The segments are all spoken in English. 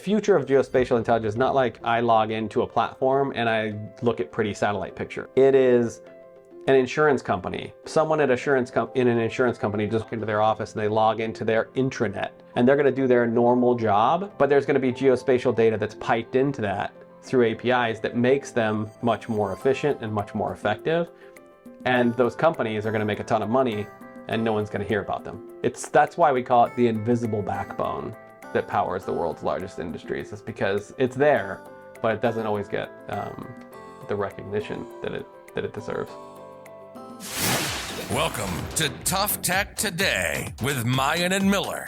Future of geospatial intelligence is not like I log into a platform and I look at pretty satellite picture. It is an insurance company. Someone at in an insurance company just into their office and they log into their intranet and they're going to do their normal job, but there's going to be geospatial data that's piped into that through APIs that makes them much more efficient and much more effective. And those companies are going to make a ton of money and no one's going to hear about them. That's why we call it the invisible backbone that powers the world's largest industries. It's because it's there, but it doesn't always get the recognition that it deserves. Welcome to Tough Tech Today with Meyen and Miller.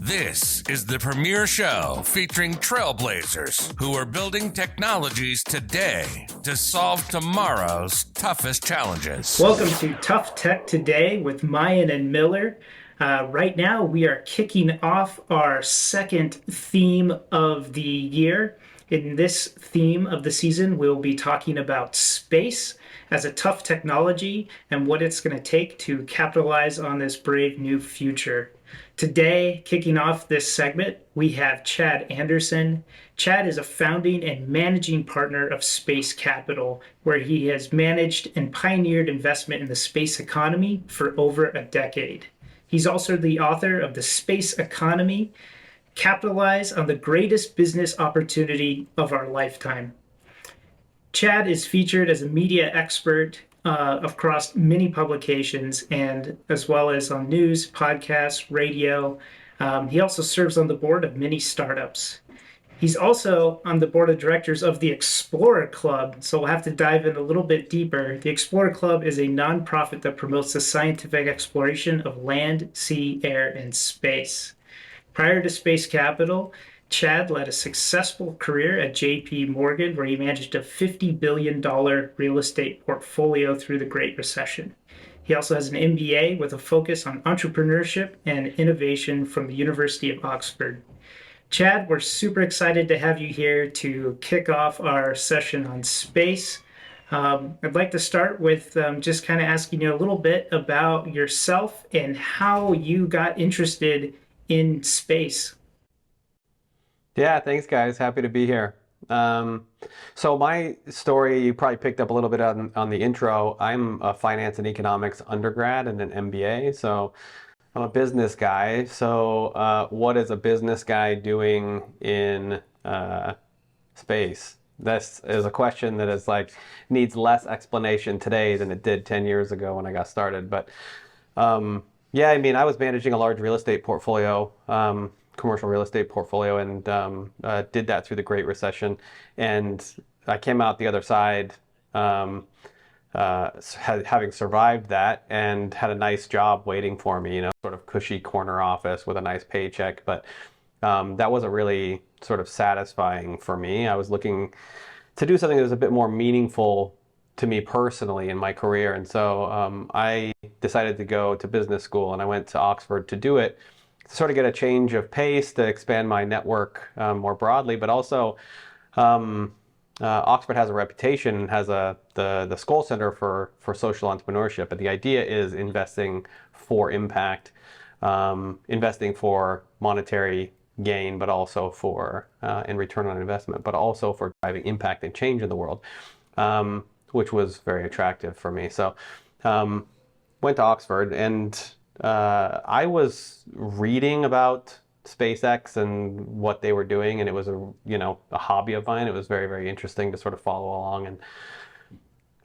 This is the premier show featuring trailblazers who are building technologies today to solve tomorrow's toughest challenges. Welcome to Tough Tech Today with Meyen and Miller. Right now, we are kicking off our second theme of the year. In this theme of the season, we'll be talking about space as a tough technology and what it's going to take to capitalize on this brave new future. Today, kicking off this segment, we have Chad Anderson. Chad is a founding and managing partner of Space Capital, where he has managed and pioneered investment in the space economy for over a decade. He's also the author of The Space Economy, Capitalize on the Greatest Business Opportunity of Our Lifetime. Chad is featured as a media expert across many publications and as well as on news, podcasts, radio. He also serves on the board of many startups. He's also on the board of directors of the Explorer Club, so we'll have to dive in a little bit deeper. The Explorer Club is a nonprofit that promotes the scientific exploration of land, sea, air, and space. Prior to Space Capital, Chad led a successful career at JP Morgan, where he managed a $50 billion real estate portfolio through the Great Recession. He also has an MBA with a focus on entrepreneurship and innovation from the University of Oxford. Chad, we're super excited to have you here to kick off our session on space. I'd like to start with just kind of asking you a little bit about yourself and how you got interested in space. Yeah, thanks guys. Happy to be here. So my story, you probably picked up a little bit on the intro. I'm a finance and economics undergrad and an MBA. So I'm a business guy. So what is a business guy doing in space? This is a question that is needs less explanation today than it did 10 years ago when I got started. But yeah, I mean, I was managing a large real estate portfolio, commercial real estate portfolio, and did that through the Great Recession. And I came out the other side having survived that and had a nice job waiting for me, sort of cushy corner office with a nice paycheck. But that wasn't really sort of satisfying for me. I was looking to do something that was a bit more meaningful to me personally in my career. And so I decided to go to business school, and I went to Oxford to do it, to sort of get a change of pace, to expand my network more broadly, but also Oxford has a reputation, has the Skoll Center for social entrepreneurship, but the idea is investing for impact, investing for monetary gain, but also for in return on investment, but also for driving impact and change in the world, which was very attractive for me. So went to Oxford, and I was reading about SpaceX and what they were doing, and it was a hobby of mine. It was very, very interesting to sort of follow along,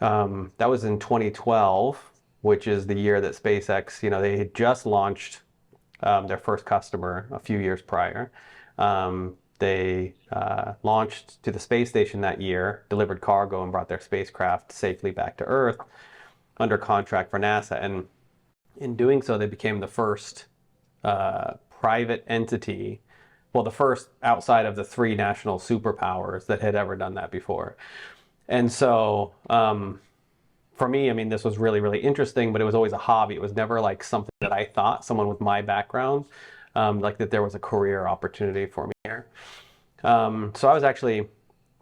and that was in 2012, which is the year that SpaceX, they had just launched their first customer a few years prior. They launched to the space station that year, delivered cargo, and brought their spacecraft safely back to Earth under contract for NASA. And in doing so, they became the first private entity, well, the first outside of the three national superpowers that had ever done that before. And so for me, I mean, this was really, really interesting, but it was always a hobby. It was never like something that I thought, someone with my background, like that there was a career opportunity for me here. So I was actually,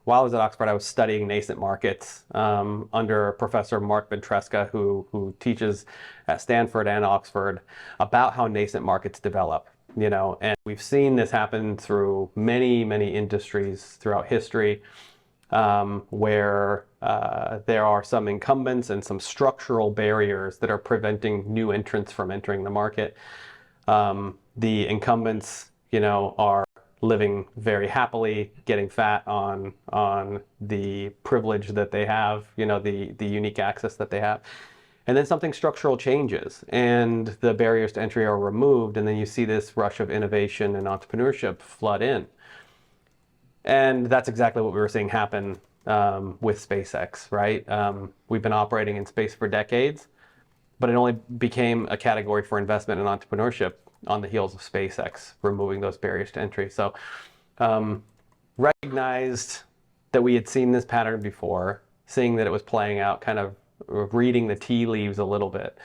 while I was at Oxford, I was studying nascent markets under Professor Mark Ventresca, who teaches at Stanford and Oxford about how nascent markets develop. And we've seen this happen through many, many industries throughout history, where there are some incumbents and some structural barriers that are preventing new entrants from entering the market. The incumbents, are living very happily, getting fat on the privilege that they have, the unique access that they have. And then something structural changes and the barriers to entry are removed. And then you see this rush of innovation and entrepreneurship flood in. And that's exactly what we were seeing happen with SpaceX, right? We've been operating in space for decades, but it only became a category for investment and entrepreneurship on the heels of SpaceX removing those barriers to entry. So recognized that we had seen this pattern before, seeing that it was playing out, kind of reading the tea leaves a little bit,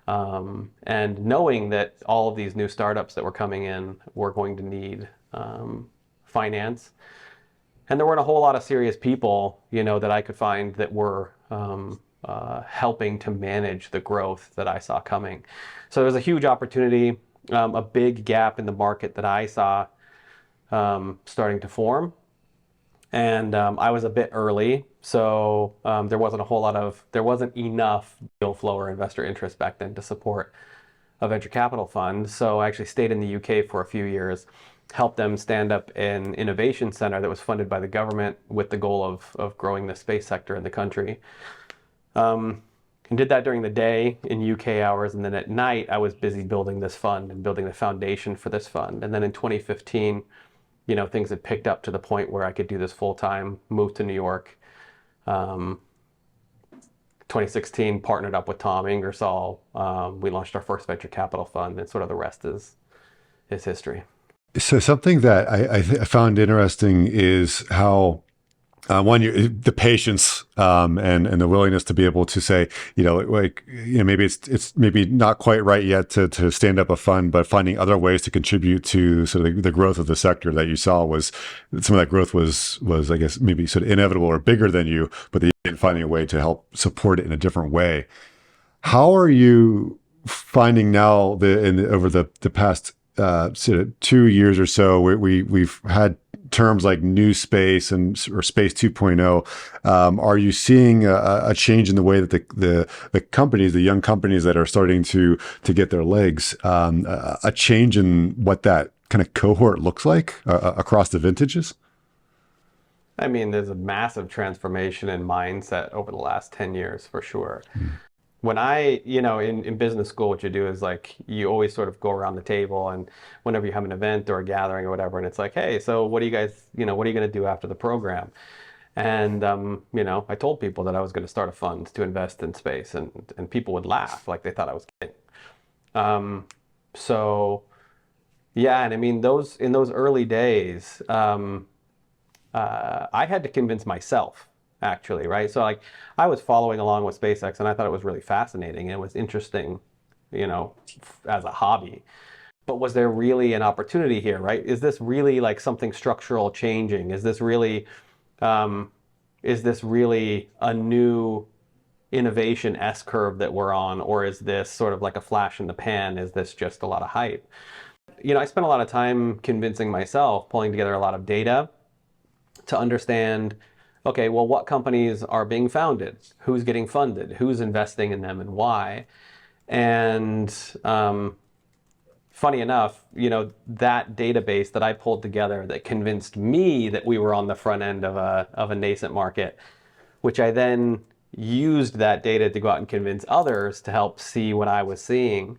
and knowing that all of these new startups that were coming in were going to need finance. And there weren't a whole lot of serious people, that I could find that were helping to manage the growth that I saw coming. So there was a huge opportunity, a big gap in the market that I saw starting to form. And I was a bit early, so there wasn't enough deal flow or investor interest back then to support a venture capital fund. So I actually stayed in the UK for a few years, helped them stand up an innovation center that was funded by the government with the goal of growing the space sector in the country. And did that during the day in UK hours, and then at night I was busy building this fund and building the foundation for this fund. And then in 2015, things had picked up to the point where I could do this full time, moved to New York. 2016, partnered up with Tom Ingersoll. We launched our first venture capital fund, and sort of the rest is history. So something that I found interesting is how the patience and the willingness to be able to say, maybe it's maybe not quite right yet to stand up a fund, but finding other ways to contribute to sort of the growth of the sector that you saw was some of that growth was I guess maybe sort of inevitable or bigger than you, but finding a way to help support it in a different way. How are you finding now over the past sort of 2 years or so, we've had terms like new space or space 2.0. Are you seeing a change in the way that the companies, the young companies that are starting to get their legs, a change in what that kind of cohort looks like across the vintages? I mean, there's a massive transformation in mindset over the last 10 years for sure. When in business school, what you do is you always sort of go around the table, and whenever you have an event or a gathering or whatever, and it's like, hey, so what are you guys, what are you going to do after the program? And, I told people that I was going to start a fund to invest in space, and people would laugh like they thought I was kidding. So yeah, and I mean, in those early days, I had to convince myself, actually, right? So I was following along with SpaceX, and I thought it was really fascinating and it was interesting, as a hobby. But was there really an opportunity here, right? Is this really something structural changing? Is this really a new innovation S-curve that we're on, or is this sort of like a flash in the pan? Is this just a lot of hype? I spent a lot of time convincing myself, pulling together a lot of data to understand, okay, well, what companies are being founded? Who's getting funded? Who's investing in them and why? And funny enough, that database that I pulled together that convinced me that we were on the front end of a nascent market, which I then used that data to go out and convince others to help see what I was seeing.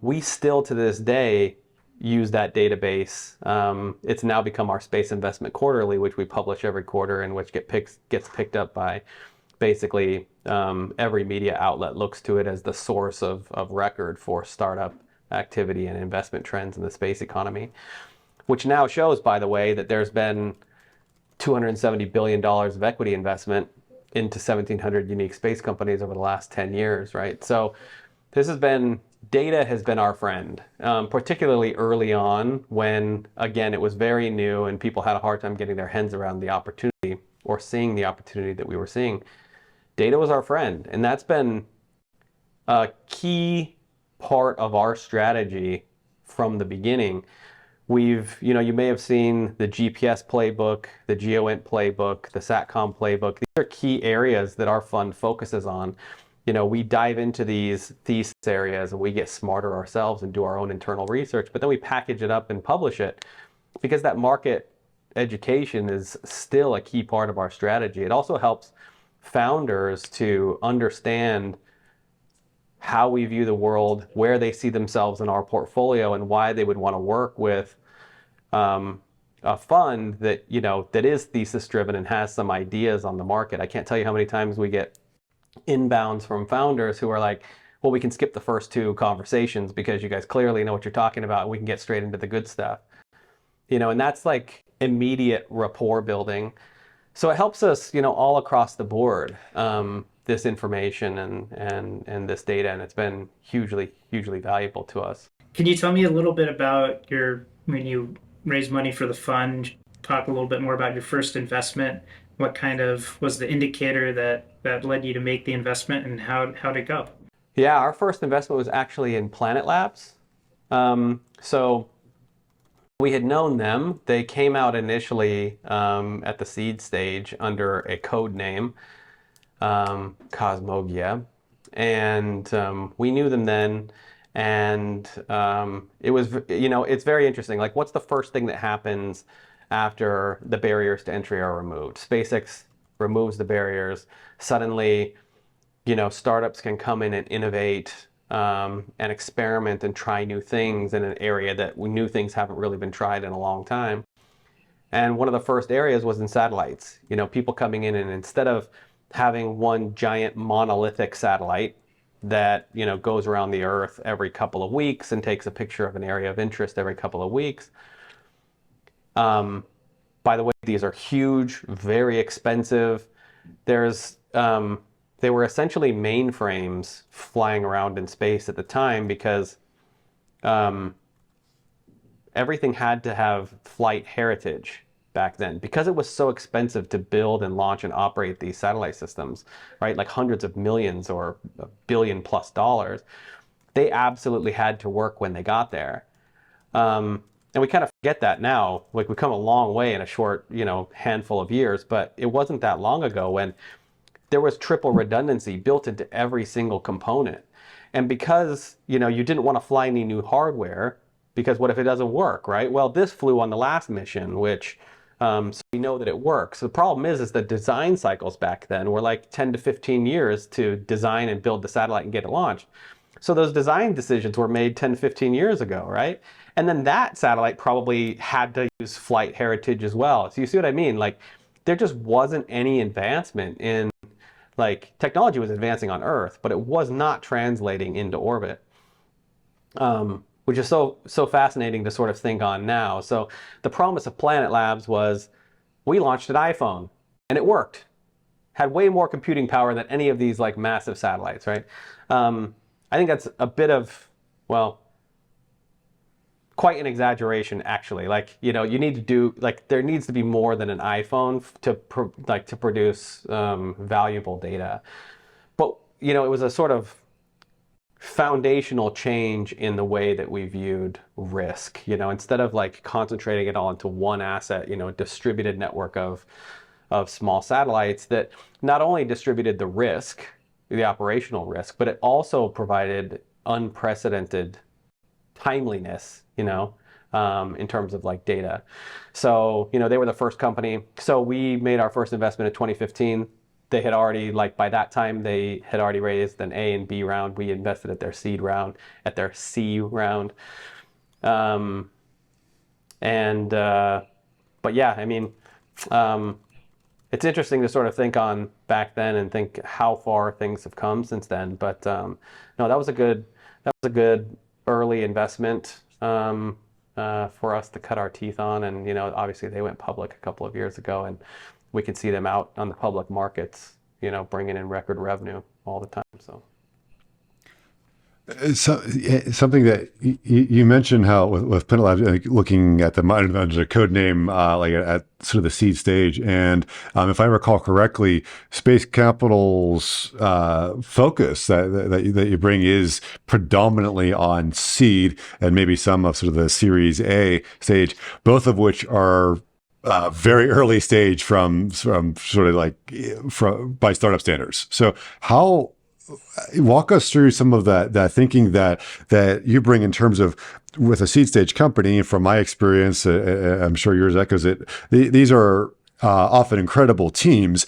We still to this day use that database. It's now become our Space Investment Quarterly, which we publish every quarter, and which gets picked up by basically every media outlet looks to it as the source of record for startup activity and investment trends in the space economy, which now shows, by the way, that there's been $270 billion of equity investment into 1,700 unique space companies over the last 10 years, right? So data has been our friend, particularly early on when, again, it was very new and people had a hard time getting their heads around the opportunity or seeing the opportunity that we were seeing. Data was our friend, and that's been a key part of our strategy from the beginning. You may have seen the GPS playbook, the GeoInt playbook, the SATCOM playbook. These are key areas that our fund focuses on. We dive into these thesis areas and we get smarter ourselves and do our own internal research, but then we package it up and publish it because that market education is still a key part of our strategy. It also helps founders to understand how we view the world, where they see themselves in our portfolio, and why they would want to work with a fund that that is thesis driven and has some ideas on the market. I can't tell you how many times we get inbounds from founders who are like, well, we can skip the first two conversations because you guys clearly know what you're talking about and we can get straight into the good stuff. And that's like immediate rapport building. So it helps us, all across the board, this information and this data, and it's been hugely, hugely valuable to us. Can you tell me a little bit about when you raise money for the fund, talk a little bit more about your first investment? What kind of was the indicator that led you to make the investment, and how'd it go? Yeah, our first investment was actually in Planet Labs. So we had known them. They came out initially at the seed stage under a code name, Cosmogia, and we knew them then. And it was, it's very interesting. Like, what's the first thing that happens after the barriers to entry are removed? SpaceX removes the barriers. Suddenly, startups can come in and innovate and experiment and try new things in an area that new things haven't really been tried in a long time. And one of the first areas was in satellites. People coming in, and instead of having one giant monolithic satellite that goes around the Earth every couple of weeks and takes a picture of an area of interest every couple of weeks. By the way, these are huge, very expensive. They were essentially mainframes flying around in space at the time because everything had to have flight heritage back then, because it was so expensive to build and launch and operate these satellite systems, right? Like hundreds of millions or $1 billion+ dollars. They absolutely had to work when they got there. And we kind of forget that now. Like, we've come a long way in a short, handful of years, but it wasn't that long ago when there was triple redundancy built into every single component. And because, you didn't want to fly any new hardware, because what if it doesn't work, right? Well, this flew on the last mission, which so we know that it works. The problem is the design cycles back then were like 10 to 15 years to design and build the satellite and get it launched. So those design decisions were made 10 to 15 years ago, right? And then that satellite probably had to use flight heritage as well. So you see what I mean? Like, there just wasn't any advancement in, like, technology was advancing on Earth, but it was not translating into orbit. Which is so fascinating to sort of think on now. So the promise of Planet Labs was, we launched an iPhone and it worked. Had way more computing power than any of these like massive satellites, right? I think that's a bit of, well, quite an exaggeration actually. Like, you need to do, like, there needs to be more than an iPhone to produce valuable data. But, it was a sort of foundational change in the way that we viewed risk. Instead of like concentrating it all into one asset, a distributed network of small satellites that not only distributed the risk, the operational risk, but it also provided unprecedented timeliness, in terms of like data. So, they were the first company. So we made our first investment in 2015. They had already, like, by that time, they had already raised an A and B round. We invested at their seed round, at their C round. But yeah, I mean, it's interesting to sort of think on back then and think how far things have come since then. But no, that was a good early investment for us to cut our teeth on. And, obviously they went public a couple of years ago, and we can see them out on the public markets, bringing in record revenue all the time. So Something that you mentioned how with Planet Labs, like looking at the code name, like at sort of the seed stage, and if I recall correctly, Space Capital's focus that you bring is predominantly on seed and maybe some of sort of the Series A stage, both of which are very early stage from sort of like from by startup standards. So how walk us through some of that thinking that you bring in terms of with a seed stage company. From my experience, I'm sure yours echoes it. These are often incredible teams,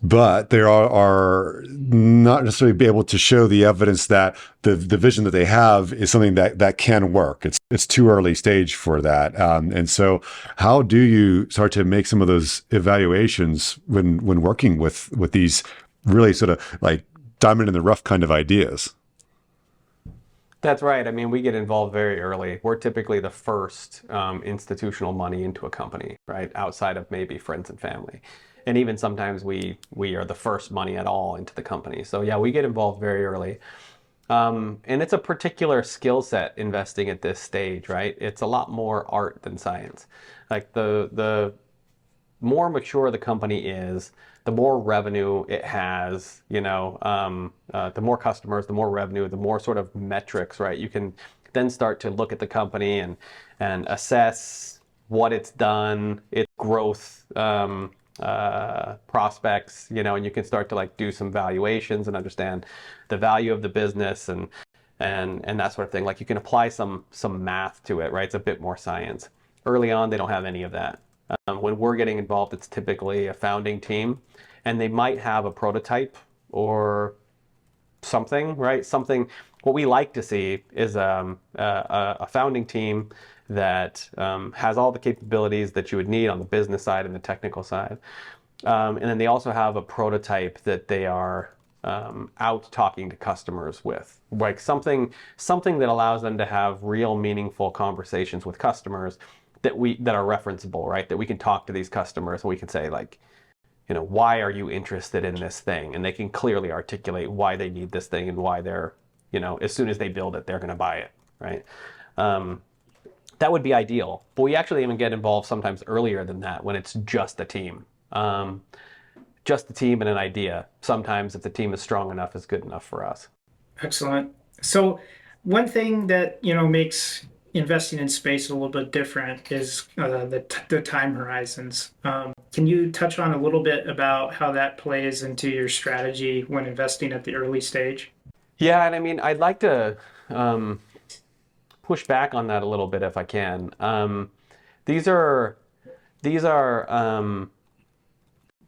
but they are not necessarily be able to show the evidence that the vision that they have is something that can work. It's too early stage for that. And so how do you start to make some of those evaluations when working with these really sort of like diamond in the rough kind of ideas? That's right. I mean, we get involved very early. We're typically the first institutional money into a company, right? Outside of maybe friends and family. And even sometimes we are the first money at all into the company. So yeah, we get involved very early. And it's a particular skill set investing at this stage, right? It's a lot more art than science. Like the more mature the company is, the more revenue it has, the more customers, the more revenue, the more sort of metrics, right? You can then start to look at the company and assess what it's done, its growth prospects, and you can start to like do some valuations and understand the value of the business and that sort of thing. Like you can apply some math to it, right? It's a bit more science. Early on, they don't have any of that. When we're getting involved, it's typically a founding team, and they might have a prototype or something, right? Something. What we like to see is a founding team that has all the capabilities that you would need on the business side and the technical side. And then they also have a prototype that they are out talking to customers with, like something that allows them to have real meaningful conversations with customers that are referenceable, right? That we can talk to these customers and we can say like, why are you interested in this thing? And they can clearly articulate why they need this thing and why they're, as soon as they build it, they're going to buy it, right? That would be ideal, but we actually even get involved sometimes earlier than that when it's just a team. Just a team and an idea. Sometimes if the team is strong enough, is good enough for us. Excellent. So one thing that makes investing in space a little bit different is the time horizons. Can you touch on a little bit about how that plays into your strategy when investing at the early stage? Yeah, and I mean, I'd like to push back on that a little bit if I can. These are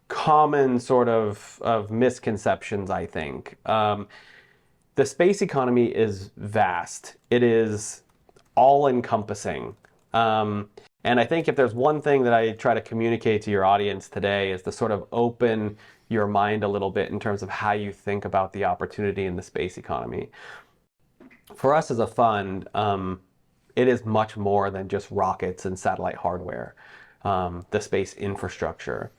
common sort of misconceptions, I think. The space economy is vast. It is all-encompassing. And I think if there's one thing that I try to communicate to your audience today is to sort of open your mind a little bit in terms of how you think about the opportunity in the space economy. For us as a fund, it is much more than just rockets and satellite hardware, the space infrastructure.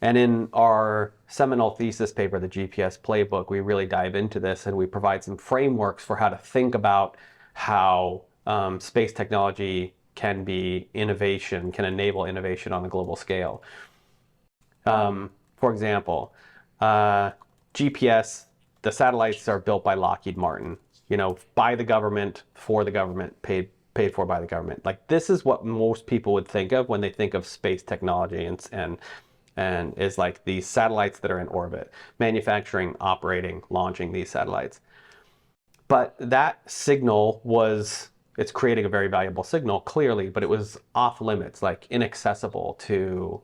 And in our seminal thesis paper, the GPS Playbook, we really dive into this and we provide some frameworks for how to think about how space technology can enable innovation on a global scale. For example, GPS, the satellites are built by Lockheed Martin, by the government, for the government, paid for by the government. Like this is what most people would think of when they think of space technology and is like these satellites that are in orbit, manufacturing, operating, launching these satellites. But that signal it's creating a very valuable signal, clearly, but it was off limits, like inaccessible to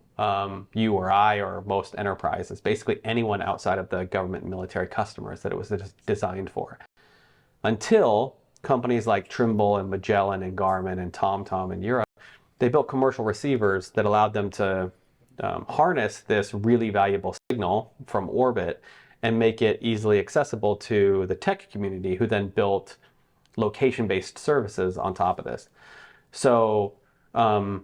you or I or most enterprises, basically anyone outside of the government and military customers that it was designed for. Until companies like Trimble and Magellan and Garmin and TomTom in Europe, they built commercial receivers that allowed them to harness this really valuable signal from orbit and make it easily accessible to the tech community, who then built location-based services on top of this. So, I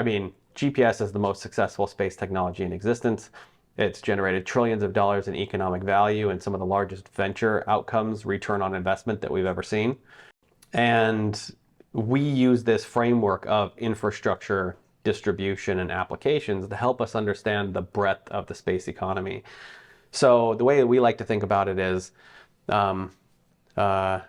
mean, GPS is the most successful space technology in existence. It's generated trillions of dollars in economic value and some of the largest venture outcomes, return on investment that we've ever seen. And we use this framework of infrastructure, distribution, and applications to help us understand the breadth of the space economy. So the way that we like to think about it is that,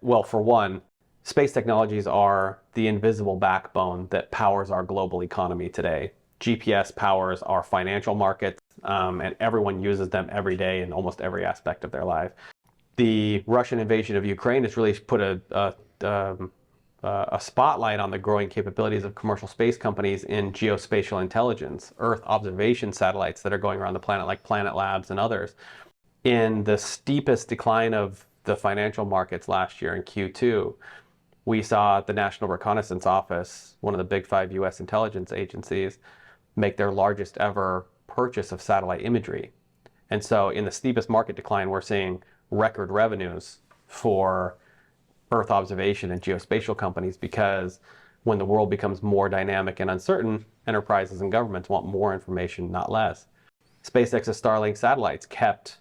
well, for one, space technologies are the invisible backbone that powers our global economy today. GPS powers our financial markets, and everyone uses them every day in almost every aspect of their life. The Russian invasion of Ukraine has really put a spotlight on the growing capabilities of commercial space companies in geospatial intelligence, Earth observation satellites that are going around the planet, like Planet Labs and others. In the steepest decline of the financial markets last year in Q2, we saw the National Reconnaissance Office, one of the big 5 U.S. intelligence agencies, make their largest ever purchase of satellite imagery. And so in the steepest market decline, we're seeing record revenues for Earth observation and geospatial companies, because when the world becomes more dynamic and uncertain, enterprises and governments want more information, not less. SpaceX's Starlink satellites kept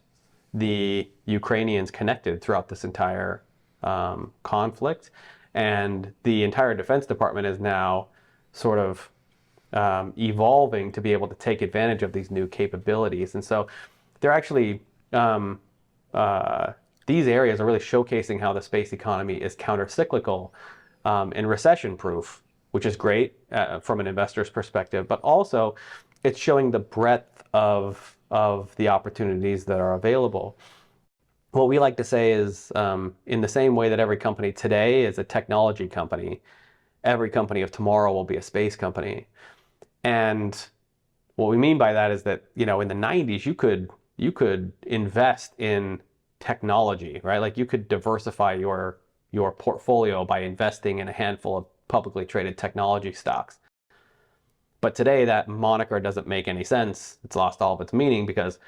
the Ukrainians connected throughout this entire conflict. And the entire Defense Department is now sort of evolving to be able to take advantage of these new capabilities. And so they're actually, these areas are really showcasing how the space economy is counter-cyclical and recession-proof, which is great from an investor's perspective, but also it's showing the breadth of the opportunities that are available. What we like to say is, in the same way that every company today is a technology company, every company of tomorrow will be a space company. And what we mean by that is that, in the 90s, you could invest in technology, right? Like you could diversify your portfolio by investing in a handful of publicly traded technology stocks. But today that moniker doesn't make any sense. It's lost all of its meaning because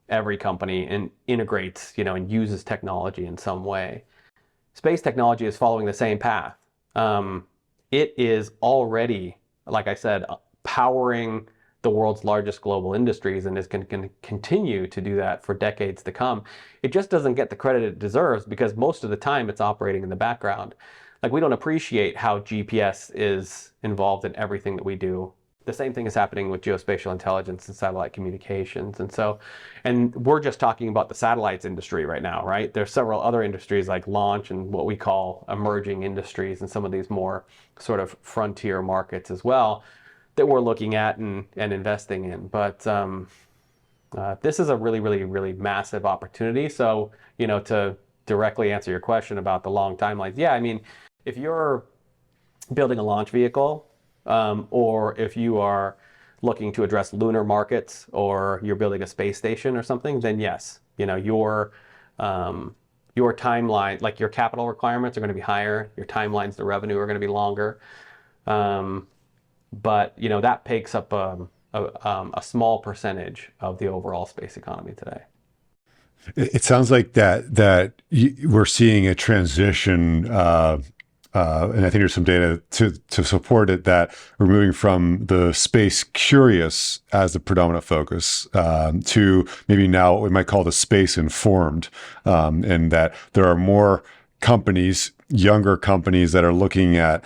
every company integrates, and uses technology in some way. Space technology is following the same path. It is already, like I said, powering the world's largest global industries and is going to continue to do that for decades to come. It just doesn't get the credit it deserves because most of the time it's operating in the background. Like we don't appreciate how GPS is involved in everything that we do. The same thing is happening with geospatial intelligence and satellite communications. And we're just talking about the satellites industry right now, right? There's several other industries like launch and what we call emerging industries and some of these more sort of frontier markets as well that we're looking at and investing in. But this is a really, really, really massive opportunity. So, to directly answer your question about the long timelines, yeah, I mean, if you're building a launch vehicle, or if you are looking to address lunar markets, or you're building a space station or something, then yes, your timeline, like your capital requirements are going to be higher, your timelines to revenue are going to be longer. But that takes up a small percentage of the overall space economy today. It sounds like that we're seeing a transition, and I think there's some data to support it, that we're moving from the space curious as the predominant focus to maybe now what we might call the space informed, and that there are more companies, younger companies, that are looking at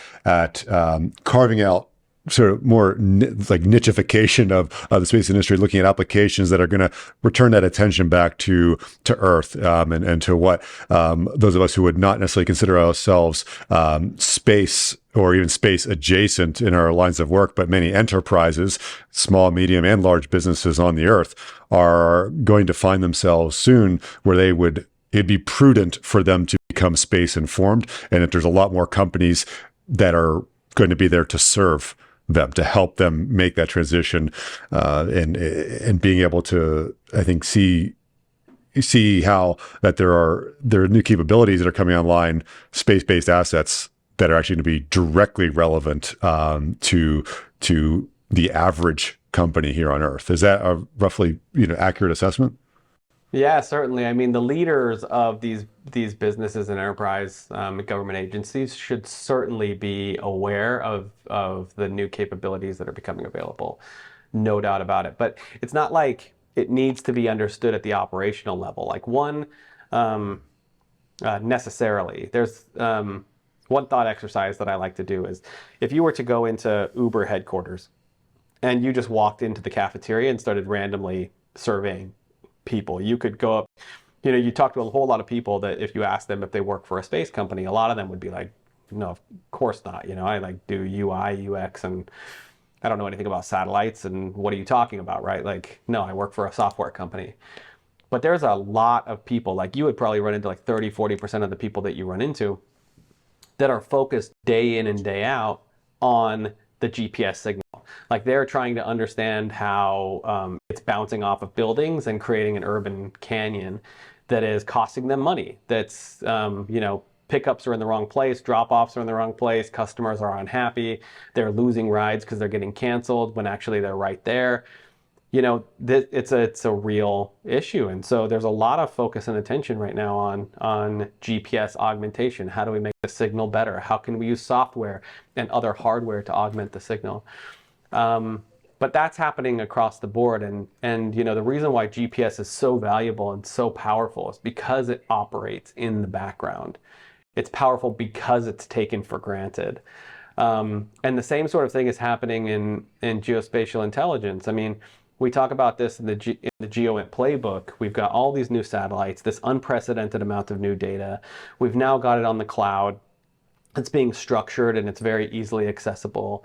carving out sort of more like nichification of the space industry, looking at applications that are going to return that attention back to Earth, and to what those of us who would not necessarily consider ourselves space or even space adjacent in our lines of work, but many enterprises, small, medium, and large businesses on the Earth, are going to find themselves soon where it'd be prudent for them to become space informed, and if there's a lot more companies that are going to be there to serve them, to help them make that transition, and being able to, I think, see how that there are new capabilities that are coming online, space-based assets that are actually going to be directly relevant to the average company here on Earth. Is that a roughly accurate assessment? Yeah, certainly. I mean, the leaders of these businesses and enterprise government agencies should certainly be aware of the new capabilities that are becoming available. no doubt about it. But it's not like it needs to be understood at the operational level. Like necessarily. There's one thought exercise that I like to do is if you were to go into Uber headquarters and you just walked into the cafeteria and started randomly surveying people, you could go up, you talk to a whole lot of people that if you ask them if they work for a space company, a lot of them would be like, no, of course not. I like do UI, UX, and I don't know anything about satellites. And what are you talking about, right? Like, no, I work for a software company. But there's a lot of people, like you would probably run into like 30-40% of the people that you run into that are focused day in and day out on the GPS signal. Like they're trying to understand how it's bouncing off of buildings and creating an urban canyon that is costing them money. That's, pickups are in the wrong place, drop-offs are in the wrong place, customers are unhappy, they're losing rides because they're getting canceled when actually they're right there. It's a real issue. And so there's a lot of focus and attention right now on GPS augmentation. How do we make the signal better? How can we use software and other hardware to augment the signal? But that's happening across the board. And the reason why GPS is so valuable and so powerful is because it operates in the background. It's powerful because it's taken for granted. And the same sort of thing is happening in geospatial intelligence. I mean, we talk about this in the GeoInt playbook. We've got all these new satellites, this unprecedented amount of new data. We've now got it on the cloud. It's being structured and it's very easily accessible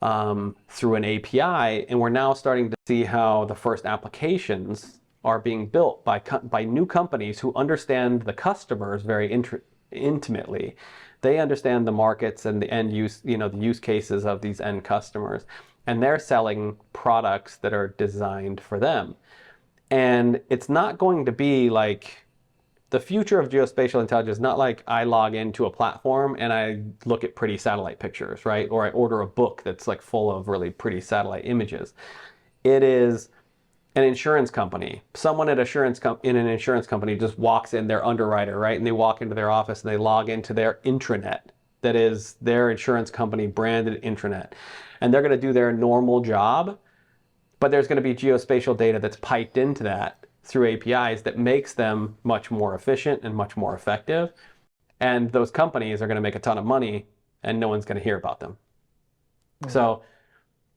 through an API. And we're now starting to see how the first applications are being built by new companies who understand the customers very intimately. They understand the markets and the end use, the use cases of these end customers. And they're selling products that are designed for them. And it's not going to be like the future of geospatial intelligence, not like I log into a platform and I look at pretty satellite pictures, right? Or I order a book that's like full of really pretty satellite images. It is an insurance company. Someone at in an insurance company just walks in, their underwriter, right? And they walk into their office and they log into their intranet. That is their insurance company branded intranet. And they're going to do their normal job, but there's going to be geospatial data that's piped into that through APIs that makes them much more efficient and much more effective. And those companies are going to make a ton of money and no one's going to hear about them. So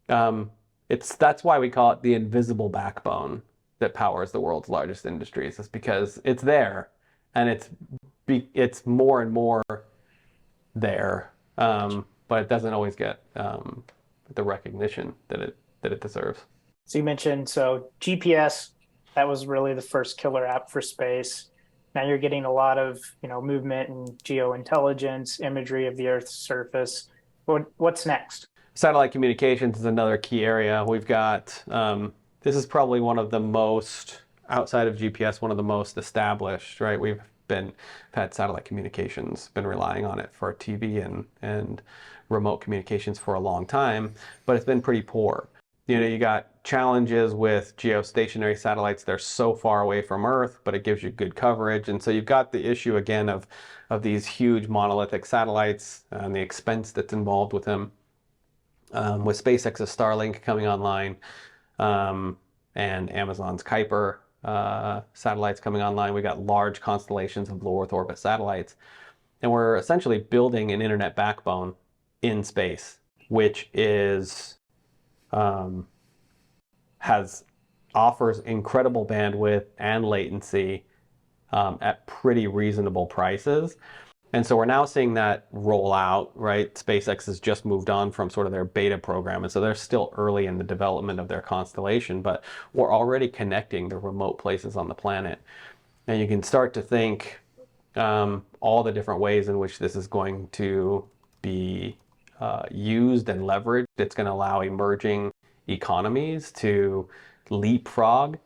that's why we call it the invisible backbone that powers the world's largest industries. It's because it's there and it's more and more there, but it doesn't always get the recognition that it deserves. So you mentioned GPS, that was really the first killer app for space. Now you're getting a lot of movement and geointelligence, imagery of the Earth's surface. What's next? Satellite communications is another key area. We've got this is probably one of the most, outside of GPS, one of the most established, right? We've had satellite communications, been relying on it for TV and remote communications for a long time, but it's been pretty poor. You got challenges with geostationary satellites. They're so far away from Earth, but it gives you good coverage. And so you've got the issue again of these huge monolithic satellites and the expense that's involved with them. With SpaceX's Starlink coming online and Amazon's Kuiper satellites coming online, we got large constellations of low Earth orbit satellites. And we're essentially building an internet backbone in space, which is offers incredible bandwidth and latency at pretty reasonable prices. And so we're now seeing that roll out, right? SpaceX has just moved on from sort of their beta program. And so they're still early in the development of their constellation, but we're already connecting the remote places on the planet. And you can start to think all the different ways in which this is going to be used and leveraged. It's going to allow emerging economies to leapfrog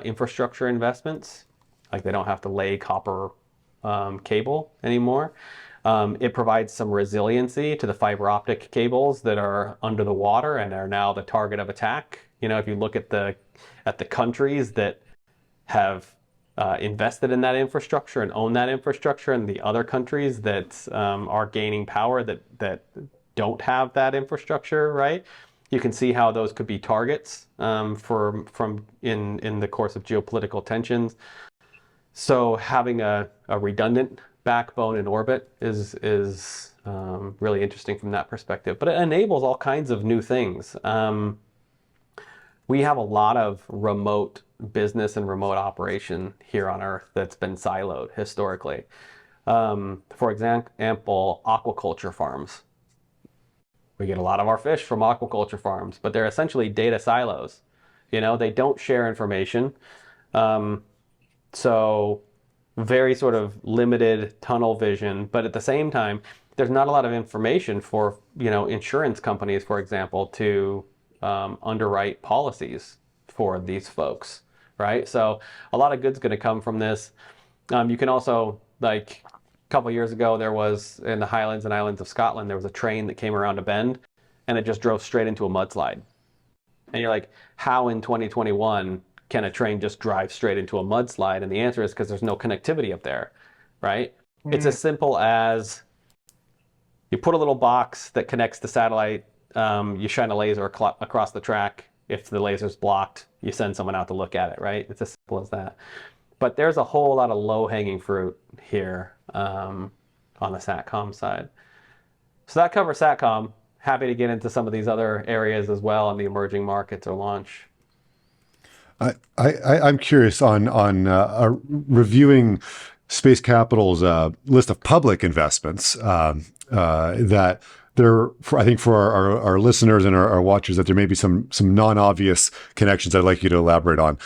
infrastructure investments. Like they don't have to lay copper cable anymore. It provides some resiliency to the fiber optic cables that are under the water and are now the target of attack. If you look at the countries that have invested in that infrastructure and own that infrastructure, and the other countries that are gaining power that don't have that infrastructure, right? You can see how those could be targets from in the course of geopolitical tensions. So having a redundant backbone in orbit is really interesting from that perspective. But it enables all kinds of new things. We have a lot of remote business and remote operation here on Earth that's been siloed historically. For example, aquaculture farms. We get a lot of our fish from aquaculture farms, but they're essentially data silos. They don't share information. So very sort of limited tunnel vision, but at the same time, there's not a lot of information for, insurance companies, for example, to underwrite policies for these folks, right? So a lot of good's going to come from this. You can also, like a couple years ago, there was in the Highlands and Islands of Scotland, there was a train that came around a bend and it just drove straight into a mudslide. And you're like, how in 2021 can a train just drive straight into a mudslide? And the answer is because there's no connectivity up there, right? It's as simple as you put a little box that connects the satellite, you shine a laser across the track. If the laser's blocked, you send someone out to look at it, right? It's as simple as that. But there's a whole lot of low-hanging fruit here on the SATCOM side. So that covers SATCOM. Happy to get into some of these other areas as well in the emerging markets or launch. I'm curious on reviewing Space Capital's list of public investments that there, I think for our listeners and our watchers, that there may be some non-obvious connections I'd like you to elaborate on.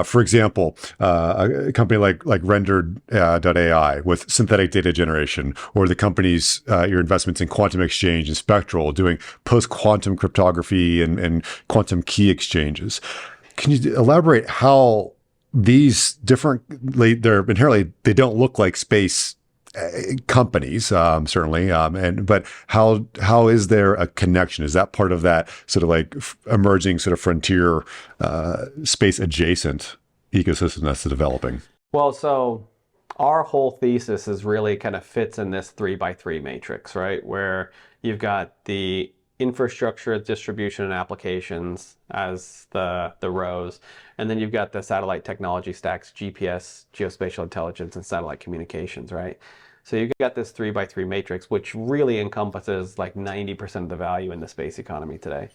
For example, a company like Rendered.ai with synthetic data generation, or the companies, your investments in quantum exchange and spectral, doing post-quantum cryptography and quantum key exchanges. Can you elaborate how these they don't look like space companies, certainly, but how is there a connection? Is that part of that sort of like emerging sort of frontier space adjacent ecosystem that's developing? Well, so our whole thesis is really kind of fits in this 3x3 matrix, right? Where you've got the infrastructure, distribution, and applications as the rows. And then you've got the satellite technology stacks, GPS, geospatial intelligence, and satellite communications, right? So you've got this 3x3 matrix, which really encompasses like 90% of the value in the space economy today.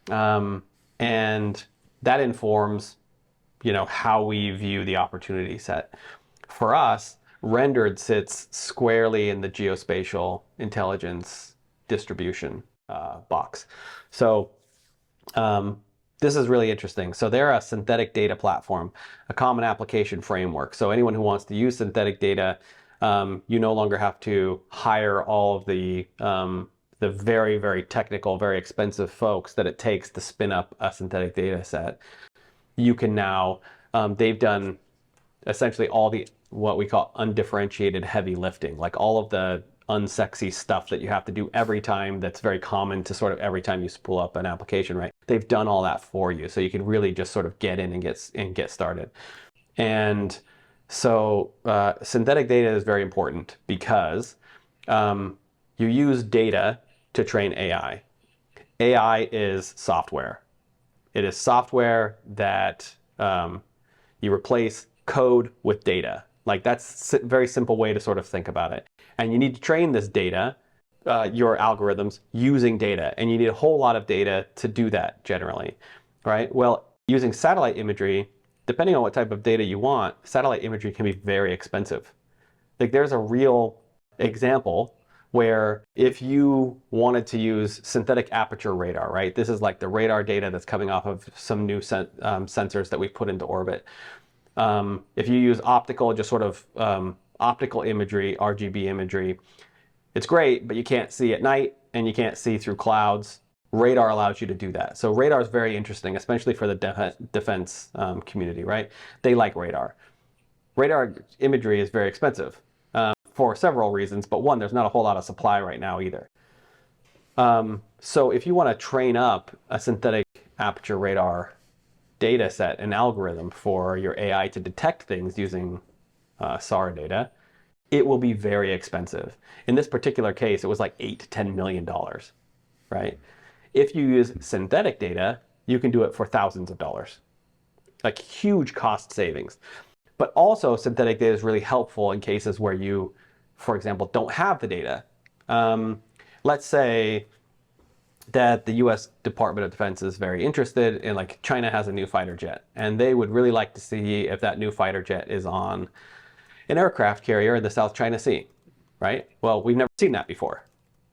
And that informs, how we view the opportunity set. For us, Rendered sits squarely in the geospatial intelligence distribution box. So this is really interesting. So they're a synthetic data platform, a common application framework. So anyone who wants to use synthetic data, you no longer have to hire all of the very, very technical, very expensive folks that it takes to spin up a synthetic data set. You can now, they've done essentially all the, what we call undifferentiated heavy lifting, like all of the unsexy stuff that you have to do every time that's very common to sort of every time you spool up an application, right? They've done all that for you. So you can really just sort of get in and get started. And so synthetic data is very important because you use data to train AI. AI is software. It is software that you replace code with data. Like that's a very simple way to sort of think about it. And you need to train this data, your algorithms, using data. And you need a whole lot of data to do that generally, right? Well, using satellite imagery, depending on what type of data you want, satellite imagery can be very expensive. Like there's a real example where if you wanted to use synthetic aperture radar, right? This is like the radar data that's coming off of some new sensors that we've put into orbit. If you use optical, just sort of optical imagery, RGB imagery, it's great, but you can't see at night and you can't see through clouds. Radar allows you to do that. So radar is very interesting, especially for the defense community, right? They like radar. Radar imagery is very expensive for several reasons, but one, there's not a whole lot of supply right now either. So if you want to train up a synthetic aperture radar data set, an algorithm for your AI to detect things using SAR data, it will be very expensive. In this particular case, it was like $8 to $10 million, right? If you use synthetic data, you can do it for thousands of dollars, like huge cost savings. But also synthetic data is really helpful in cases where you, for example, don't have the data. Let's say that the US Department of Defense is very interested in, like, China has a new fighter jet, and they would really like to see if that new fighter jet is on an aircraft carrier in the South China Sea, right? Well, we've never seen that before.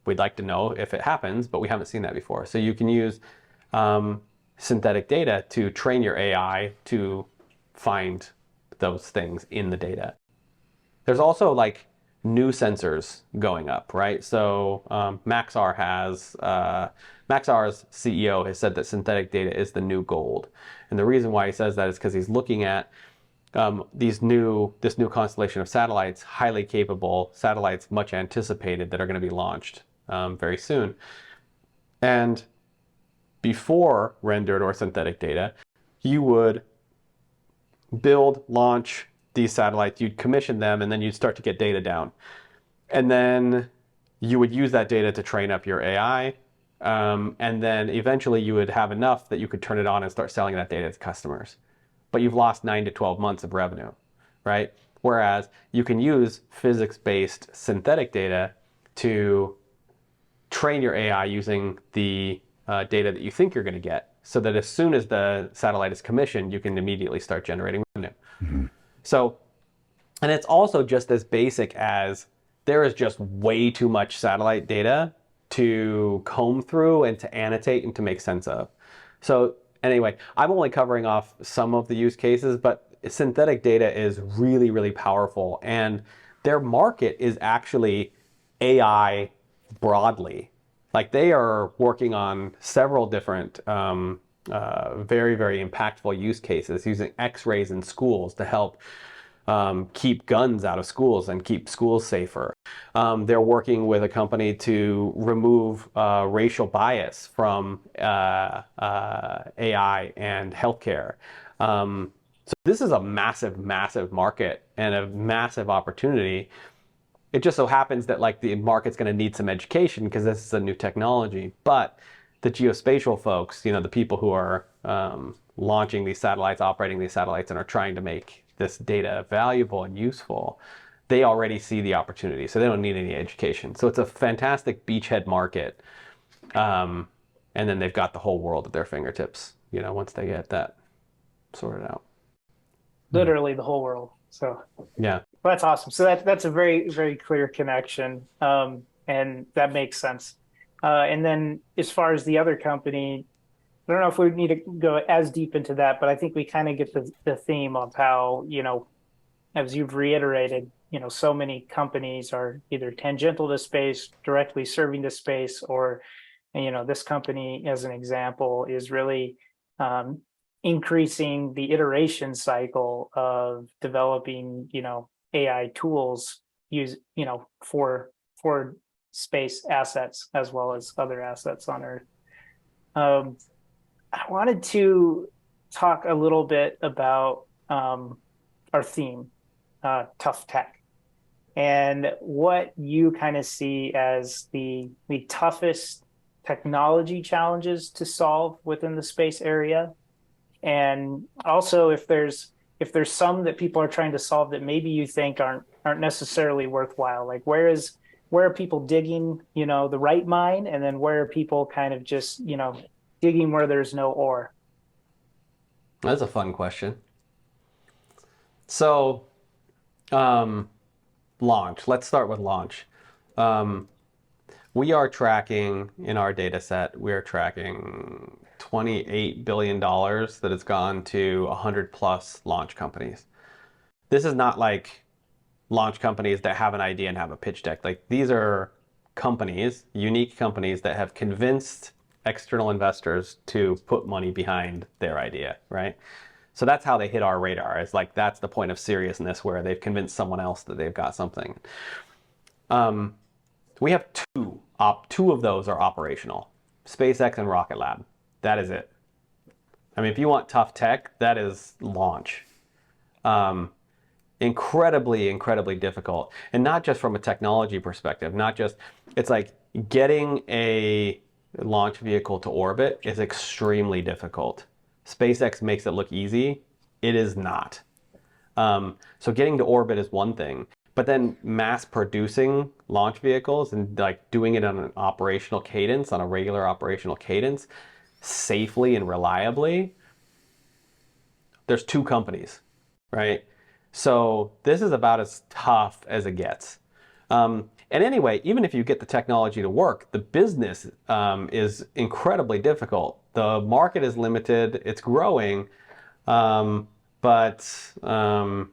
We'd like to know if it happens, but we haven't seen that before. So you can use synthetic data to train your AI to find those things in the data. There's also like new sensors going up, right? So Maxar's CEO has said that synthetic data is the new gold. And the reason why he says that is because he's looking at this new constellation of satellites, highly capable satellites, much anticipated, that are going to be launched very soon. And before rendered or synthetic data, you would build, launch these satellites, you'd commission them, and then you'd start to get data down. And then you would use that data to train up your AI. And then eventually you would have enough that you could turn it on and start selling that data to customers. But you've lost 9 to 12 months of revenue, right? Whereas you can use physics-based synthetic data to train your AI using the data that you think you're going to get, so that as soon as the satellite is commissioned, you can immediately start generating revenue. Mm-hmm. So, and it's also just as basic as there is just way too much satellite data to comb through and to annotate and to make sense of. So anyway, I'm only covering off some of the use cases, but synthetic data is really, really powerful. And their market is actually AI broadly. Like, they are working on several different very, very impactful use cases, using X-rays in schools to help keep guns out of schools and keep schools safer. They're working with a company to remove racial bias from AI and healthcare. So this is a massive, massive market and a massive opportunity. It just so happens that, like, the market's going to need some education because this is a new technology. But the geospatial folks, the people who are launching these satellites, operating these satellites, and are trying to make this data valuable and useful, they already see the opportunity. So they don't need any education. So it's a fantastic beachhead market. And then they've got the whole world at their fingertips, once they get that sorted out. Literally the whole world. So yeah. Well, that's awesome. So that's a very, very clear connection, and that makes sense. And then as far as the other company, I don't know if we need to go as deep into that, but I think we kind of get the theme of how, as you've reiterated, so many companies are either tangential to space, directly serving the space, or, this company, as an example, is really increasing the iteration cycle of developing, AI tools for space assets as well as other assets on Earth. I wanted to talk a little bit about our theme, tough tech, and what you kind of see as the toughest technology challenges to solve within the space area, and also if there's some that people are trying to solve that maybe you think aren't necessarily worthwhile. Like, where are people digging, the right mine, and then where are people kind of just, digging where there's no ore? That's a fun question. So, launch. Let's start with launch. We are tracking, in our data set, we're tracking $28 billion that has gone to 100 plus launch companies. This is not like launch companies that have an idea and have a pitch deck. Like, these are companies, unique companies, that have convinced external investors to put money behind their idea, right? So that's how they hit our radar. It's like, that's the point of seriousness, where they've convinced someone else that they've got something. We have two of those are operational: SpaceX and Rocket Lab. That is it. I mean, if you want tough tech, that is launch. Incredibly, incredibly difficult. And not just from a technology perspective, it's like getting a launch vehicle to orbit is extremely difficult. SpaceX makes it look easy. It is not. So getting to orbit is one thing, but then mass producing launch vehicles and like doing it on an operational cadence, on a regular operational cadence, safely and reliably, there's two companies, right? So this is about as tough as it gets. And anyway, even if you get the technology to work, the business is incredibly difficult. The market is limited, it's growing, but and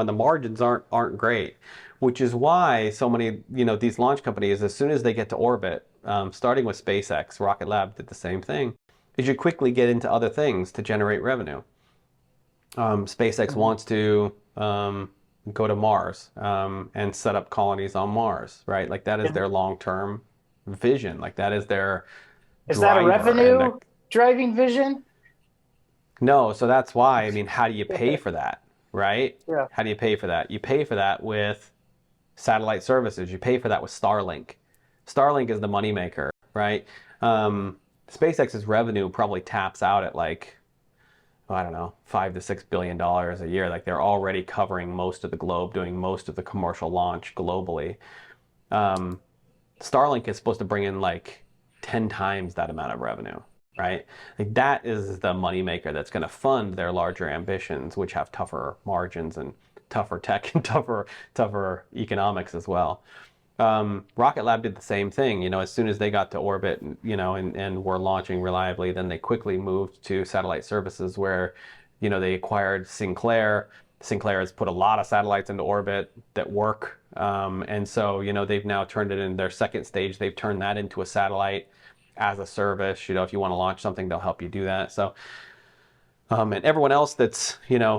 the margins aren't great, which is why so many these launch companies, as soon as they get to orbit, starting with SpaceX, Rocket Lab did the same thing, is you quickly get into other things to generate revenue. SpaceX wants to go to Mars and set up colonies on Mars, right? Like that is their long-term vision. Like that is their Is that a revenue driving vision? No, so that's why, I mean, how do you pay for that, right? Yeah. How do you pay for that? You pay for that with satellite services. You pay for that with Starlink. Starlink is the moneymaker, right? SpaceX's revenue probably taps out at like, I don't know, $5 to $6 billion a year. Like they're already covering most of the globe, doing most of the commercial launch globally. Starlink is supposed to bring in like 10 times that amount of revenue, right? Like that is the moneymaker that's going to fund their larger ambitions, which have tougher margins and tougher tech and tougher economics as well. Rocket Lab did the same thing. As soon as they got to orbit, and were launching reliably, then they quickly moved to satellite services where, they acquired Sinclair. Sinclair has put a lot of satellites into orbit that work. And so, they've now turned it in their second stage. They've turned that into a satellite as a service. If you want to launch something, they'll help you do that. So, and everyone else that's,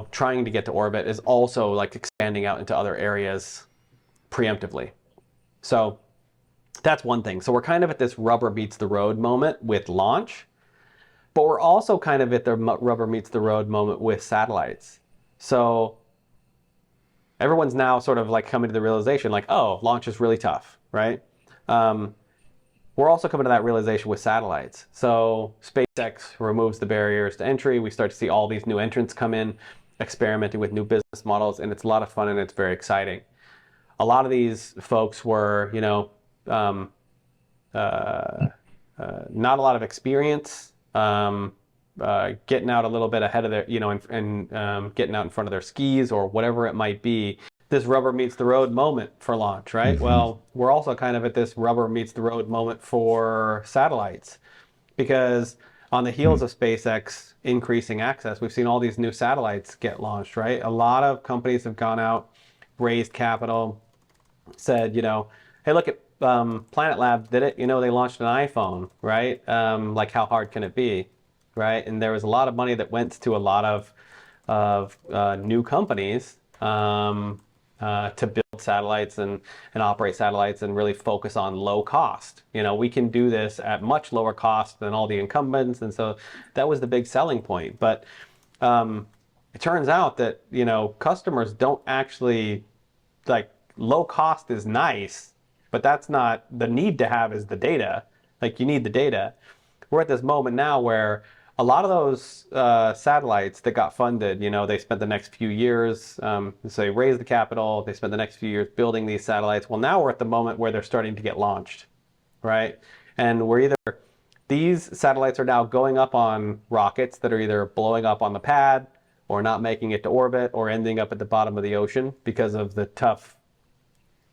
trying to get to orbit is also like expanding out into other areas preemptively. So that's one thing. So we're kind of at this rubber meets the road moment with launch, but we're also kind of at the rubber meets the road moment with satellites. So everyone's now sort of like coming to the realization like, oh, launch is really tough, right? We're also coming to that realization with satellites. So SpaceX removes the barriers to entry. We start to see all these new entrants come in, experimenting with new business models, and it's a lot of fun and it's very exciting. A lot of these folks were, not a lot of experience, getting out a little bit ahead of their, and getting out in front of their skis or whatever it might be. This rubber meets the road moment for launch, right? Mm-hmm. Well, we're also kind of at this rubber meets the road moment for satellites, because on the heels of SpaceX increasing access, we've seen all these new satellites get launched, right? A lot of companies have gone out, raised capital, said, hey, look at Planet Labs did it. They launched an iPhone, right? Like how hard can it be, right? And there was a lot of money that went to a lot of new companies to build satellites and operate satellites and really focus on low cost. We can do this at much lower cost than all the incumbents, and so that was the big selling point. But it turns out that customers don't actually like. Low cost is nice, but that's not the need to have is the data. Like you need the data. We're at this moment now where a lot of those satellites that got funded, they spent the next few years, so they raised the capital, they spent the next few years building these satellites. Well, now we're at the moment where they're starting to get launched, right? And these satellites are now going up on rockets that are either blowing up on the pad or not making it to orbit or ending up at the bottom of the ocean because of the tough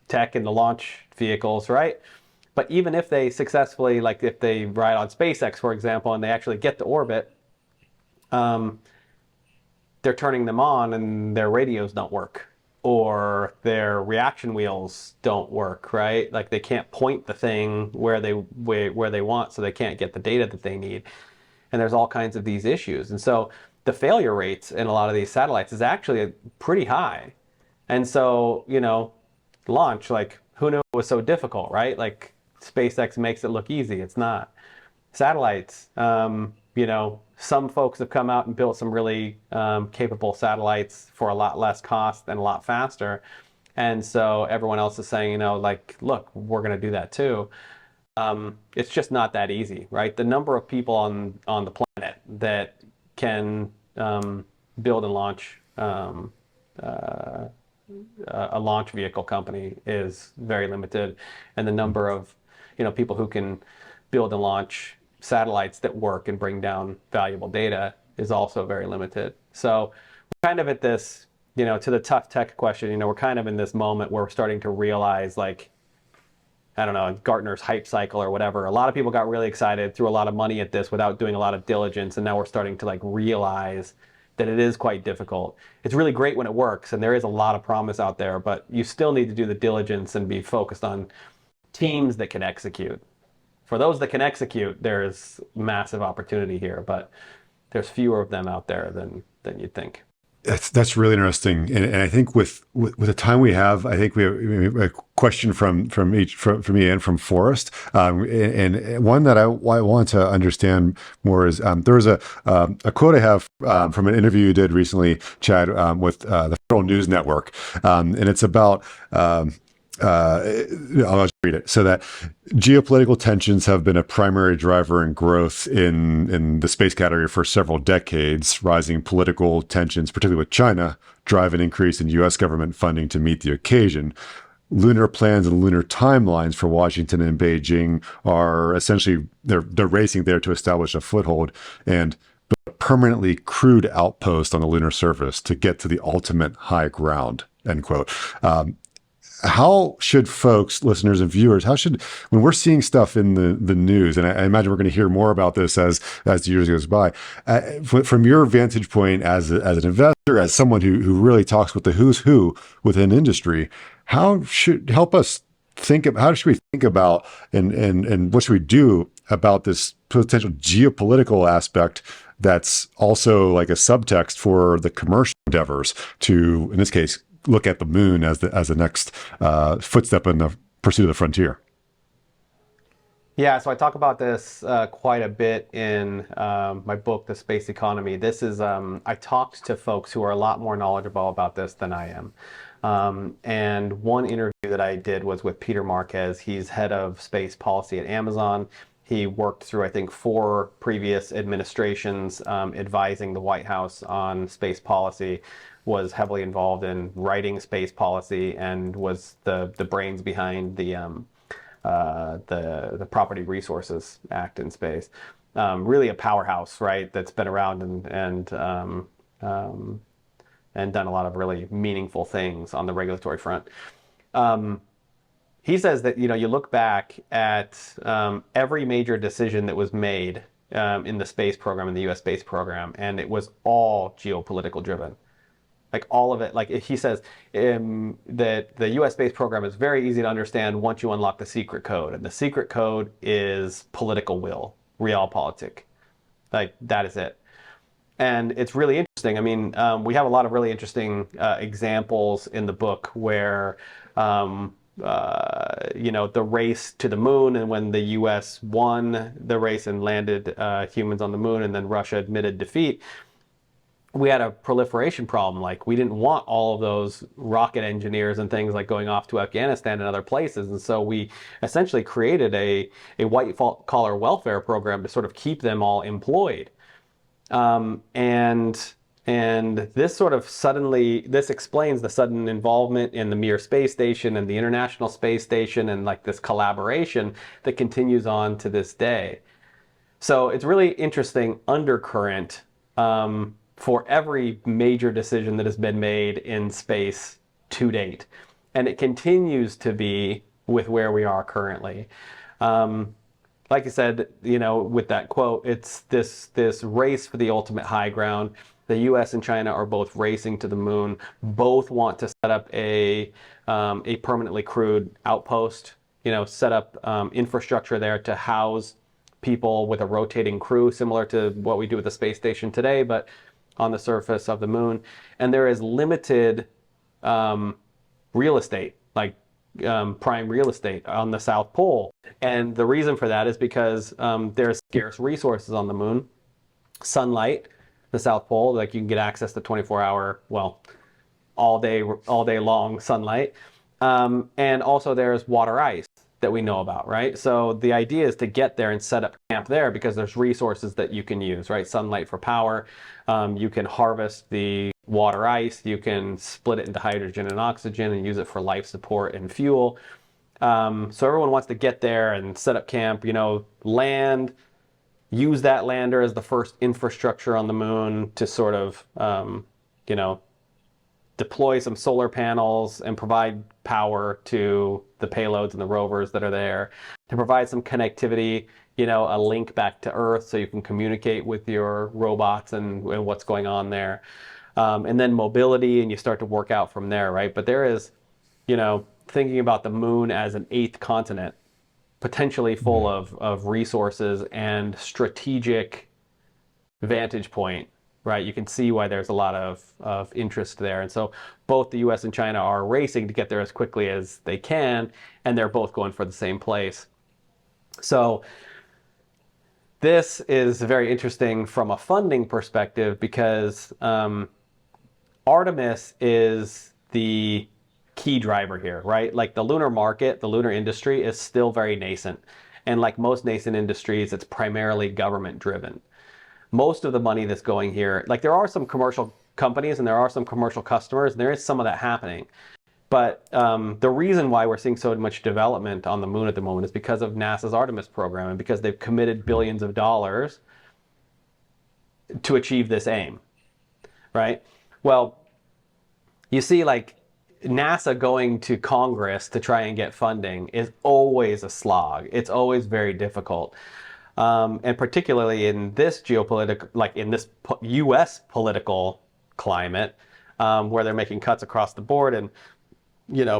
tech in the launch vehicles, right? But even if they successfully, like if they ride on SpaceX, for example, and they actually get to orbit, they're turning them on and their radios don't work or their reaction wheels don't work, right? Like they can't point the thing where they want, so they can't get the data that they need. And there's all kinds of these issues. And so the failure rates in a lot of these satellites is actually pretty high. And so, launch, like who knew it was so difficult, right? Like SpaceX makes it look easy. It's not. Satellites, some folks have come out and built some really capable satellites for a lot less cost and a lot faster. And so everyone else is saying, look, we're going to do that too. it's just not that easy, right? The number of people on the planet that can build and launch a launch vehicle company is very limited, and the number of people who can build and launch satellites that work and bring down valuable data is also very limited. So we're kind of at this, to the tough tech question, we're kind of in this moment where we're starting to realize, like, I don't know, Gartner's hype cycle or whatever. A lot of people got really excited, threw a lot of money at this without doing a lot of diligence, and now we're starting to like realize that it is quite difficult. It's really great when it works, and there is a lot of promise out there, but you still need to do the diligence and be focused on teams that can execute. For those that can execute, there's massive opportunity here, but there's fewer of them out there than you'd think. That's really interesting, and I think with the time we have, I think we have a question from me and from Forrest, and one that I want to understand more is there was a quote I have from an interview you did recently, Chad, with the Federal News Network, and it's about. I'll just read it. So that geopolitical tensions have been a primary driver in growth in the space category for several decades. Rising political tensions, particularly with China, drive an increase in U.S. government funding to meet the occasion. Lunar plans and lunar timelines for Washington and Beijing are essentially they're racing there to establish a foothold and a permanently crewed outpost on the lunar surface to get to the ultimate high ground. End quote. How should folks, listeners and viewers, when we're seeing stuff in the news, and I imagine we're going to hear more about this as the years goes by, from your vantage point as an investor, as someone who really talks with the who's who within industry, how should we think about and what should we do about this potential geopolitical aspect that's also like a subtext for the commercial endeavors to, in this case, look at the moon as the next footstep in the pursuit of the frontier? Yeah, so I talk about this quite a bit in my book, The Space Economy. This is, I talked to folks who are a lot more knowledgeable about this than I am. And one interview that I did was with Peter Marquez. He's head of space policy at Amazon. He worked through, I think, 4 previous administrations advising the White House on space policy, was heavily involved in writing space policy, and was the brains behind the Property Resources Act in space. Really a powerhouse, right? That's been around and done a lot of really meaningful things on the regulatory front. He says that you look back at every major decision that was made in the space program, in the U.S. space program, and it was all geopolitical driven. Like all of it, like he says that the U.S. space program is very easy to understand once you unlock the secret code. And the secret code is political will, realpolitik. Like that is it. And it's really interesting. I mean, we have a lot of really interesting examples in the book where, the race to the moon, and when the U.S. won the race and landed humans on the moon, and then Russia admitted defeat, we had a proliferation problem. Like we didn't want all of those rocket engineers and things like going off to Afghanistan and other places. And so we essentially created a white collar welfare program to sort of keep them all employed. And this sort of this explains the sudden involvement in the Mir space station and the International Space Station, and like this collaboration that continues on to this day. So it's really interesting undercurrent for every major decision that has been made in space to date. And it continues to be with where we are currently. Like I said, with that quote, it's this race for the ultimate high ground. The U.S. and China are both racing to the moon. Both want to set up a permanently crewed outpost, set up infrastructure there to house people with a rotating crew, similar to what we do with the space station today, but on the surface of the moon. And there is limited real estate, like prime real estate on the South Pole. And the reason for that is because there's scarce resources on the moon. Sunlight, the South Pole, like you can get access to 24-hour, all day long sunlight. And also there's water ice. that we know about, right? So the idea is to get there and set up camp there because there's resources that you can use, right? Sunlight for power. You can harvest the water ice. You can split it into hydrogen and oxygen and use it for life support and fuel. So everyone wants to get there and set up camp, land, use that lander as the first infrastructure on the moon to sort of, deploy some solar panels and provide power to the payloads and the rovers that are there, to provide some connectivity, a link back to Earth so you can communicate with your robots and what's going on there. And then mobility, and you start to work out from there, right? But there is, thinking about the moon as an 8th continent, potentially full of resources and strategic vantage point, right? You can see why there's a lot of interest there. And so both the US and China are racing to get there as quickly as they can, and they're both going for the same place. So this is very interesting from a funding perspective because Artemis is the key driver here, right? Like the lunar market, the lunar industry is still very nascent. And like most nascent industries, it's primarily government driven. Most of the money that's going here, like there are some commercial companies and there are some commercial customers, and there is some of that happening. But the reason why we're seeing so much development on the moon at the moment is because of NASA's Artemis program and because they've committed billions of dollars to achieve this aim, right? Well, you see, like NASA going to Congress to try and get funding is always a slog. It's always very difficult. And particularly in this geopolitical, like in this U.S. political climate, where they're making cuts across the board and,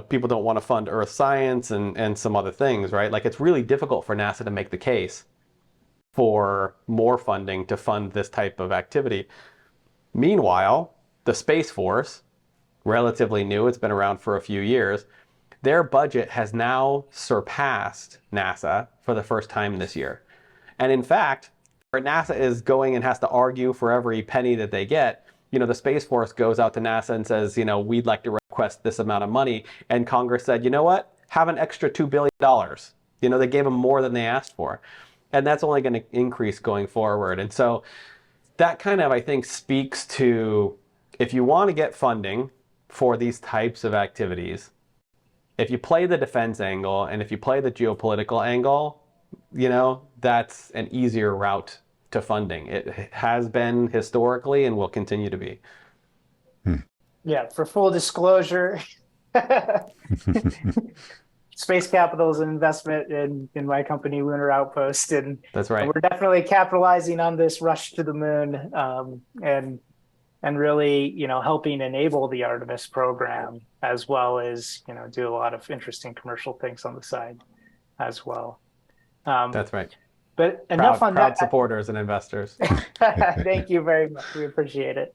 people don't want to fund earth science and some other things, right? Like it's really difficult for NASA to make the case for more funding to fund this type of activity. Meanwhile, the Space Force, relatively new, it's been around for a few years, their budget has now surpassed NASA for the first time this year. And in fact, where NASA is going and has to argue for every penny that they get, the Space Force goes out to NASA and says, we'd like to request this amount of money. And Congress said, you know what? Have an extra $2 billion. They gave them more than they asked for. And that's only going to increase going forward. And so that kind of, I think, speaks to if you want to get funding for these types of activities, if you play the defense angle and if you play the geopolitical angle, that's an easier route to funding. It has been historically and will continue to be. Yeah, for full disclosure, Space Capital is an investment in my company, Lunar Outpost. And that's right. We're definitely capitalizing on this rush to the moon and really, helping enable the Artemis program, as well as, do a lot of interesting commercial things on the side as well. That's right. But enough on proud that. Supporters and investors. Thank you very much. We appreciate it.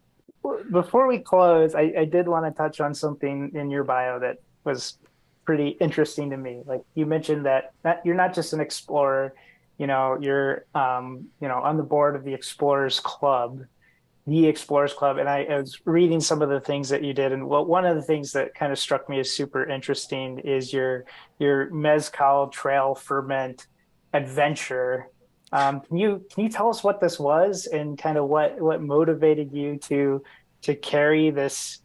Before we close, I did want to touch on something in your bio that was pretty interesting to me. Like you mentioned that you're not just an explorer, you're on the board of the Explorers Club, and I was reading some of the things that you did, and one of the things that kind of struck me as super interesting is your mezcal trail ferment adventure. Can you tell us what this was and kind of what motivated you to carry this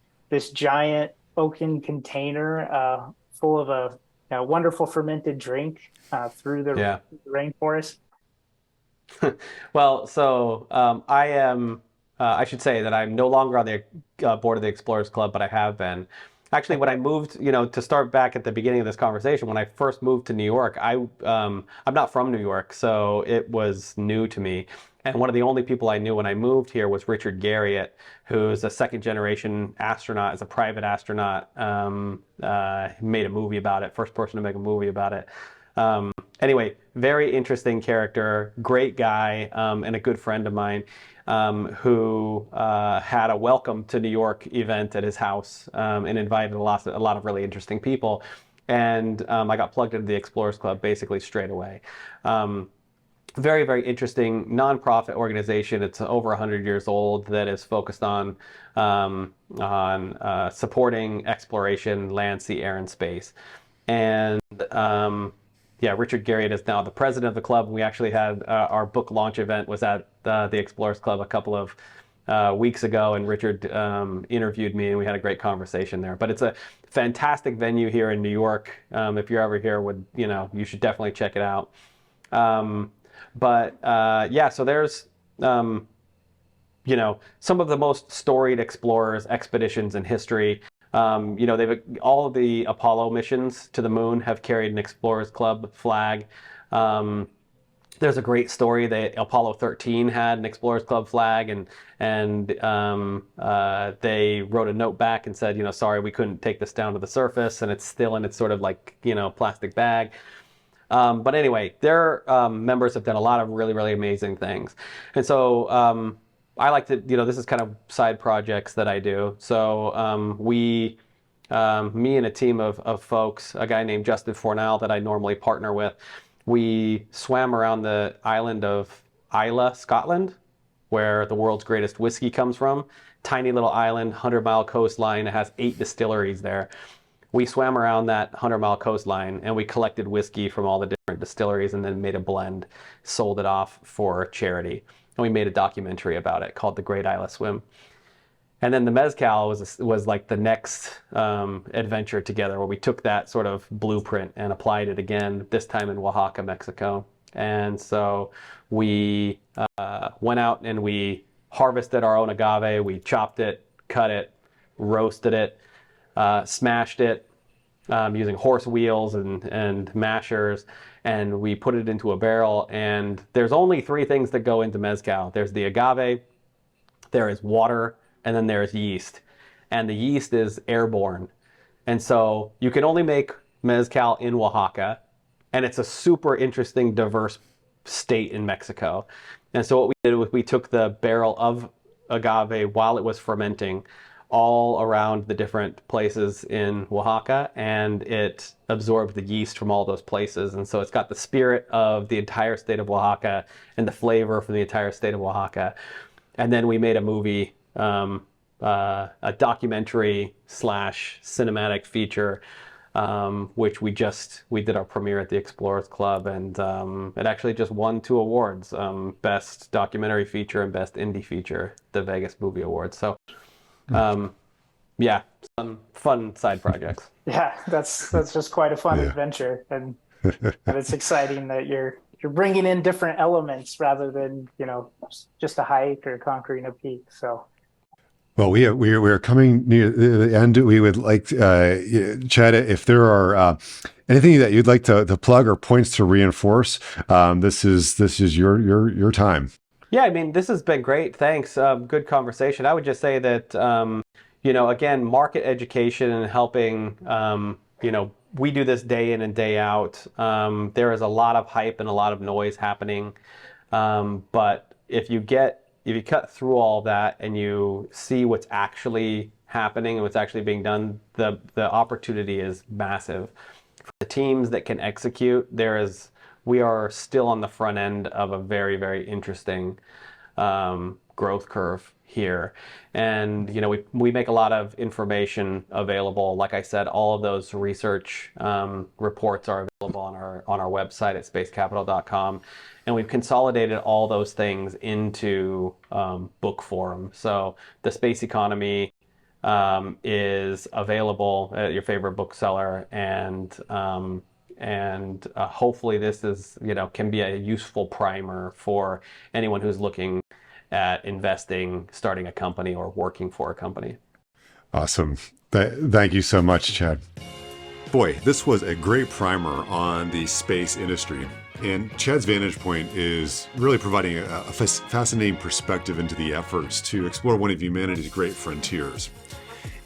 giant oaken container full of a wonderful fermented drink through the rainforest? Well, so I am. I should say that I'm no longer on the board of the Explorers Club, but I have been. Actually, when I moved, to start back at the beginning of this conversation, when I first moved to New York, I'm not from New York, so it was new to me. And one of the only people I knew when I moved here was Richard Garriott, who's a second-generation astronaut, is a private astronaut. Made a movie about it, first person to make a movie about it. Anyway, very interesting character, great guy, and a good friend of mine. Who had a welcome to New York event at his house and invited a lot of really interesting people. And I got plugged into the Explorers Club basically straight away. Very, very interesting nonprofit organization. It's over 100 years old that is focused on supporting exploration, land, sea, air, and space. And Richard Garriott is now the president of the club. We actually had our book launch event was at the Explorers Club a couple of weeks ago, and Richard interviewed me, and we had a great conversation there. But it's a fantastic venue here in New York. If you're ever here, you should definitely check it out. So there's some of the most storied explorers expeditions in history. All of the Apollo missions to the moon have carried an Explorers Club flag. There's a great story that Apollo 13 had an Explorers Club flag, and they wrote a note back and said, sorry, we couldn't take this down to the surface, and it's still in its sort of plastic bag. But anyway, their members have done a lot of really, really amazing things. And so I like to, this is kind of side projects that I do. So me and a team of folks, a guy named Justin Fornell that I normally partner with, we swam around the island of Islay, Scotland, where the world's greatest whiskey comes from. Tiny little island, 100-mile coastline. It has 8 distilleries there. We swam around that 100-mile coastline, and we collected whiskey from all the different distilleries and then made a blend, sold it off for charity. And we made a documentary about it called The Great Islay Swim. And then the mezcal was like the next adventure together, where we took that sort of blueprint and applied it again, this time in Oaxaca, Mexico. And so we went out and we harvested our own agave. We chopped it, cut it, roasted it, smashed it using horse wheels and mashers, and we put it into a barrel. And there's only 3 things that go into mezcal. There's the agave, there is water, and then there's yeast. And the yeast is airborne. And so you can only make mezcal in Oaxaca, and it's a super interesting, diverse state in Mexico. And so what we did was we took the barrel of agave while it was fermenting all around the different places in Oaxaca, and it absorbed the yeast from all those places. And so it's got the spirit of the entire state of Oaxaca and the flavor from the entire state of Oaxaca. And then we made a movie, a documentary / cinematic feature, which we did our premiere at the Explorers Club, and it actually just won 2 awards, Best Documentary Feature and Best Indie Feature, the Vegas Movie Awards. So some fun side projects. Yeah, that's just quite a fun adventure, and it's exciting that you're bringing in different elements rather than just a hike or conquering a peak. So. Well, we are coming near the end. We would like, Chad, if there are anything that you'd like to plug or points to reinforce, this is your time. Yeah, I mean, this has been great. Thanks. Good conversation. I would just say that, again, market education and helping, we do this day in and day out. There is a lot of hype and a lot of noise happening. But if you cut through all of that and you see what's actually happening and what's actually being done, the opportunity is massive. For the teams that can execute, we are still on the front end of a very, very interesting growth curve here. And, we make a lot of information available. Like I said, all of those research reports are available on our website at spacecapital.com. And we've consolidated all those things into book form. So the Space Economy is available at your favorite bookseller, and hopefully this can be a useful primer for anyone who's looking at investing, starting a company, or working for a company. Awesome. Thank you so much, Chad. Boy, this was a great primer on the space industry. And Chad's vantage point is really providing a fascinating perspective into the efforts to explore one of humanity's great frontiers.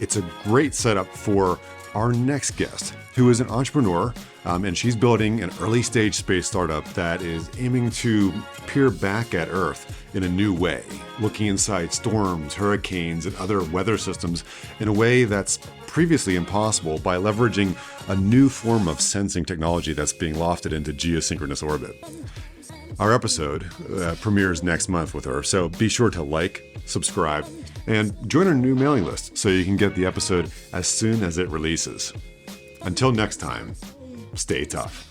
It's a great setup for our next guest, who is an entrepreneur, and she's building an early-stage space startup that is aiming to peer back at Earth in a new way, looking inside storms, hurricanes, and other weather systems in a way that's previously impossible by leveraging a new form of sensing technology that's being lofted into geosynchronous orbit. Our episode premieres next month with her, so be sure to like, subscribe, and join our new mailing list so you can get the episode as soon as it releases. Until next time, stay tough.